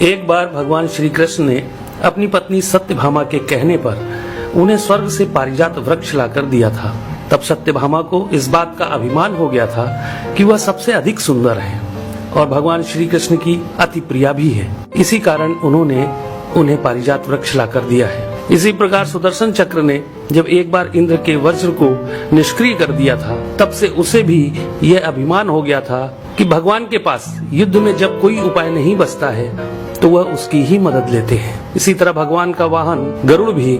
एक बार भगवान श्री कृष्ण ने अपनी पत्नी सत्यभामा के कहने पर उन्हें स्वर्ग से पारिजात वृक्ष लाकर दिया था। तब सत्यभामा को इस बात का अभिमान हो गया था कि वह सबसे अधिक सुंदर है और भगवान श्री कृष्ण की अति प्रिया भी है। इसी कारण उन्होंने उन्हें पारिजात वृक्ष लाकर दिया है। इसी प्रकार सुदर्शन चक्र ने जब एक बार इंद्र के वज्र को निष्क्रिय कर दिया था, तब से उसे भी यह अभिमान हो गया था कि भगवान के पास युद्ध में जब कोई उपाय नहीं बचता है तो वह उसकी ही मदद लेते हैं। इसी तरह भगवान का वाहन गरुड़ भी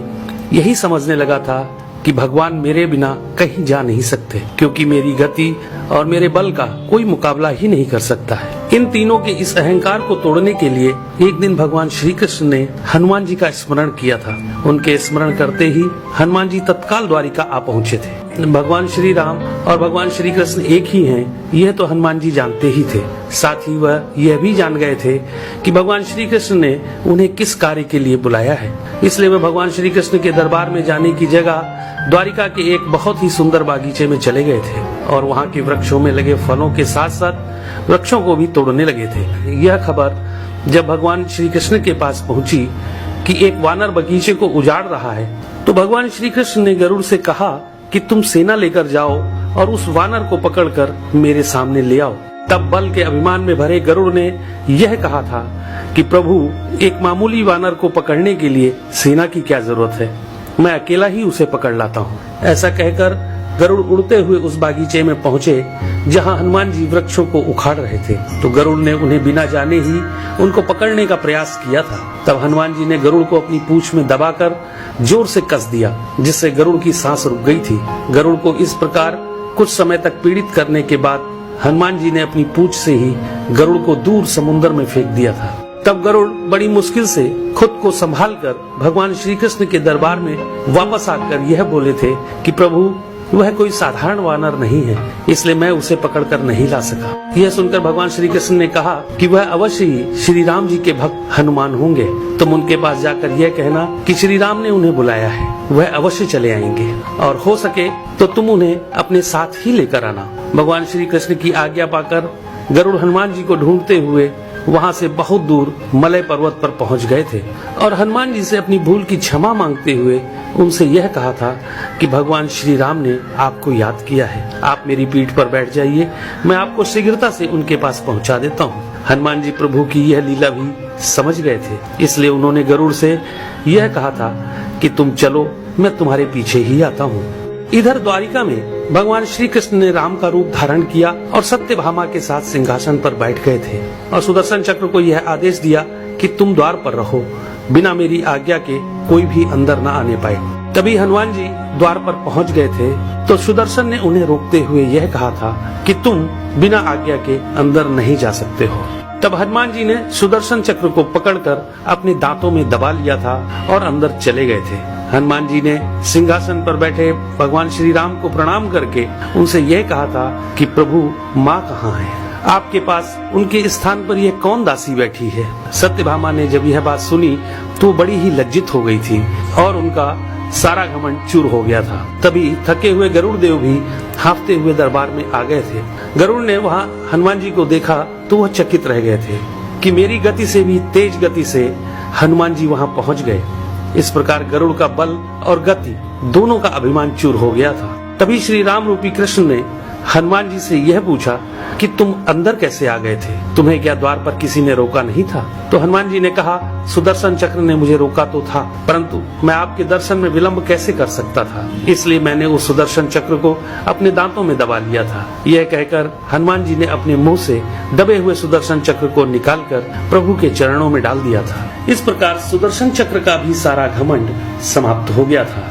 यही समझने लगा था कि भगवान मेरे बिना कहीं जा नहीं सकते, क्योंकि मेरी गति और मेरे बल का कोई मुकाबला ही नहीं कर सकता है। इन तीनों के इस अहंकार को तोड़ने के लिए एक दिन भगवान श्री कृष्ण ने हनुमान जी का स्मरण किया था। उनके स्मरण करते ही हनुमान जी तत्काल द्वारिका आ पहुँचे थे। भगवान श्री राम और भगवान श्री कृष्ण एक ही हैं, यह तो हनुमान जी जानते ही थे। साथ ही वह यह भी जान गए थे कि भगवान श्री कृष्ण ने उन्हें किस कार्य के लिए बुलाया है। इसलिए वह भगवान श्री कृष्ण के दरबार में जाने की जगह द्वारिका के एक बहुत ही सुंदर बागीचे में चले गए थे और वहाँ के वृक्षों में लगे फलों के साथ साथ वृक्षों को भी तोड़ने लगे थे। यह खबर जब भगवान श्री कृष्ण के पास पहुंची कि एक वानर बगीचे को उजाड़ रहा है, तो भगवान श्री कृष्ण ने गरुड़ से कहा कि तुम सेना लेकर जाओ और उस वानर को पकड़कर मेरे सामने ले आओ। तब बल के अभिमान में भरे गरुड़ ने यह कहा था कि प्रभु, एक मामूली वानर को पकड़ने के लिए सेना की क्या जरूरत है, मैं अकेला ही उसे पकड़ लाता हूँ। ऐसा कहकर गरुड़ उड़ते हुए उस बागीचे में पहुँचे जहाँ हनुमान जी वृक्षों को उखाड़ रहे थे। तो गरुड़ ने उन्हें बिना जाने ही उनको पकड़ने का प्रयास किया था। तब हनुमान जी ने गरुड़ को अपनी पूंछ में दबाकर जोर से कस दिया, जिससे गरुड़ की सांस रुक गई थी। गरुड़ को इस प्रकार कुछ समय तक पीड़ित करने के बाद हनुमान जी ने अपनी पूंछ से ही गरुड़ को दूर समुद्र में फेंक दिया था। तब गरुड़ बड़ी मुश्किल से खुद को संभालकर भगवान श्री कृष्ण के दरबार में वापस आकर यह बोले थे कि प्रभु, वह कोई साधारण वानर नहीं है, इसलिए मैं उसे पकड़कर नहीं ला सका। यह सुनकर भगवान श्री कृष्ण ने कहा कि वह अवश्य ही श्री राम जी के भक्त हनुमान होंगे। तुम उनके पास जाकर यह कहना कि श्री राम ने उन्हें बुलाया है, वह अवश्य चले आएंगे और हो सके तो तुम उन्हें अपने साथ ही लेकर आना। भगवान श्री कृष्ण की आज्ञा पाकर गरुड़ हनुमान जी को ढूंढते हुए वहाँ से बहुत दूर मलय पर्वत पर पहुँच गए थे और हनुमान जी से अपनी भूल की क्षमा मांगते हुए उनसे यह कहा था कि भगवान श्री राम ने आपको याद किया है, आप मेरी पीठ पर बैठ जाइए, मैं आपको शीघ्रता से उनके पास पहुंचा देता हूं। हनुमान जी प्रभु की यह लीला भी समझ गए थे, इसलिए उन्होंने गरुड़ से यह कहा था कि तुम चलो, मैं तुम्हारे पीछे ही आता हूँ। इधर द्वारिका में भगवान श्री कृष्ण ने राम का रूप धारण किया और सत्यभामा के साथ सिंहासन पर बैठ गए थे और सुदर्शन चक्र को यह आदेश दिया कि तुम द्वार पर रहो, बिना मेरी आज्ञा के कोई भी अंदर न आने पाए। तभी हनुमान जी द्वार पर पहुंच गए थे तो सुदर्शन ने उन्हें रोकते हुए यह कहा था कि तुम बिना आज्ञा के अंदर नहीं जा सकते हो। तब हनुमान जी ने सुदर्शन चक्र को पकड़कर अपने दांतों में दबा लिया था और अंदर चले गए थे। हनुमान जी ने सिंहासन पर बैठे भगवान श्री राम को प्रणाम करके उनसे यह कहा था कि प्रभु, माँ कहाँ है? आपके पास उनके स्थान पर यह कौन दासी बैठी है? सत्यभामा ने जब यह बात सुनी तो बड़ी ही लज्जित हो गई थी और उनका सारा घमंड चूर हो गया था। तभी थके हुए गरुड़ देव भी हांफते हुए दरबार में आ गए थे। गरुड़ ने वहाँ हनुमान जी को देखा तो वह चकित रह गए थे कि मेरी गति से भी तेज गति से हनुमान जी वहाँ पहुँच गए। इस प्रकार गरुड़ का बल और गति दोनों का अभिमान चूर हो गया था। तभी श्री राम रूपी कृष्ण ने हनुमान जी से यह पूछा कि तुम अंदर कैसे आ गए थे? तुम्हें क्या द्वार पर किसी ने रोका नहीं था? तो हनुमान जी ने कहा, सुदर्शन चक्र ने मुझे रोका तो था, परंतु मैं आपके दर्शन में विलंब कैसे कर सकता था, इसलिए मैंने उस सुदर्शन चक्र को अपने दांतों में दबा लिया था। यह कहकर हनुमान जी ने अपने मुंह से दबे हुए सुदर्शन चक्र को निकालकर प्रभु के चरणों में डाल दिया था। इस प्रकार सुदर्शन चक्र का भी सारा घमंड समाप्त हो गया था।